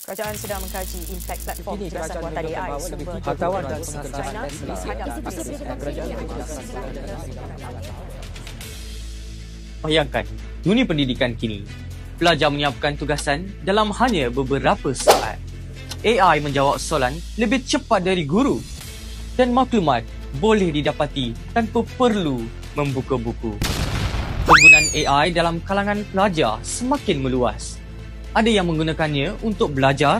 Kerajaan sedang mengkaji impak platform kecerdasan buatan AI sumber pengetahuan dan China terhadap Bayangkan, dunia pendidikan kini, pelajar menyiapkan tugasan dalam hanya beberapa saat. AI menjawab soalan lebih cepat dari guru dan maklumat boleh didapati tanpa perlu membuka buku. Penggunaan AI dalam kalangan pelajar semakin meluas. Ada yang menggunakannya untuk belajar,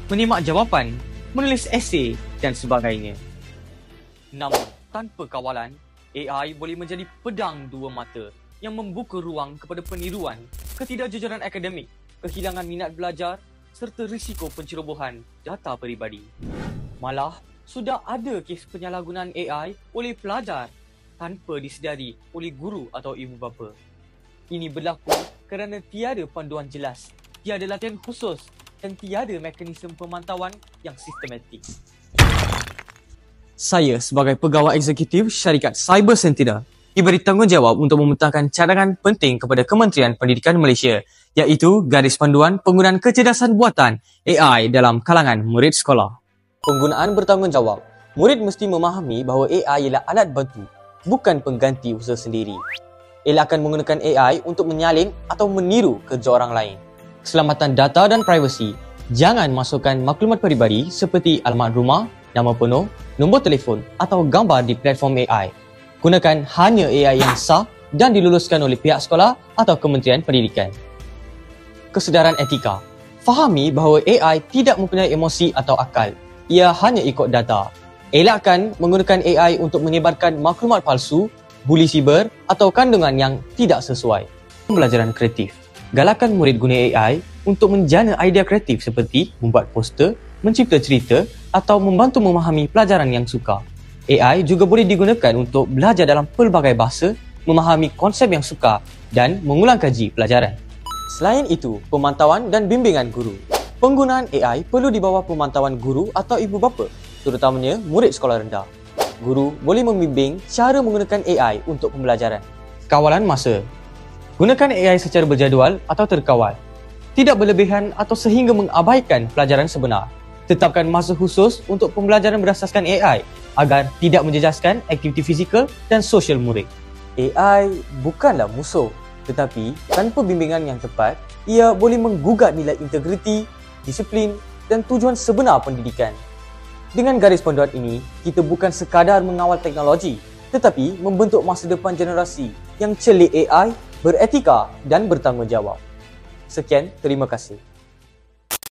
menyemak jawapan, menulis esei dan sebagainya. Namun, tanpa kawalan, AI boleh menjadi pedang dua mata yang membuka ruang kepada peniruan, ketidakjujuran akademik, kehilangan minat belajar serta risiko pencerobohan data peribadi. Malah, sudah ada kes penyalahgunaan AI oleh pelajar tanpa disedari oleh guru atau ibu bapa. Ini berlaku kerana tiada panduan jelas, tiada latihan khusus dan tiada mekanisme pemantauan yang sistematik. Saya sebagai pegawai eksekutif syarikat Cyber Sentinel diberi tanggungjawab untuk membentangkan cadangan penting kepada Kementerian Pendidikan Malaysia, iaitu garis panduan penggunaan kecerdasan buatan AI dalam kalangan murid sekolah. Penggunaan bertanggungjawab. Murid mesti memahami bahawa AI ialah alat bantu, bukan pengganti usaha sendiri. Elakkan menggunakan AI untuk menyalin atau meniru kerja orang lain. Keselamatan data dan privasi. Jangan masukkan maklumat peribadi seperti alamat rumah, nama penuh, nombor telefon atau gambar di platform AI. Gunakan hanya AI yang sah dan diluluskan oleh pihak sekolah atau Kementerian Pendidikan. Kesedaran etika. Fahami bahawa AI tidak mempunyai emosi atau akal. Ia hanya ikut data. Elakkan menggunakan AI untuk menyebarkan maklumat palsu, buli siber atau kandungan yang tidak sesuai. Pembelajaran kreatif. Galakkan murid guna AI untuk menjana idea kreatif seperti membuat poster, mencipta cerita atau membantu memahami pelajaran yang sukar. AI juga boleh digunakan untuk belajar dalam pelbagai bahasa, memahami konsep yang sukar dan mengulang kaji pelajaran. Selain itu, pemantauan dan bimbingan guru. Penggunaan AI perlu di bawah pemantauan guru atau ibu bapa, terutamanya murid sekolah rendah. Guru boleh membimbing cara menggunakan AI untuk pembelajaran. Kawalan masa. Gunakan AI secara berjadual atau terkawal. Tidak berlebihan atau sehingga mengabaikan pelajaran sebenar. Tetapkan masa khusus untuk pembelajaran berasaskan AI agar tidak menjejaskan aktiviti fizikal dan sosial murid. AI bukanlah musuh, tetapi tanpa bimbingan yang tepat, ia boleh menggugat nilai integriti, disiplin dan tujuan sebenar pendidikan. Dengan garis panduan ini, kita bukan sekadar mengawal teknologi, tetapi membentuk masa depan generasi yang celik AI, beretika dan bertanggungjawab. Sekian, terima kasih.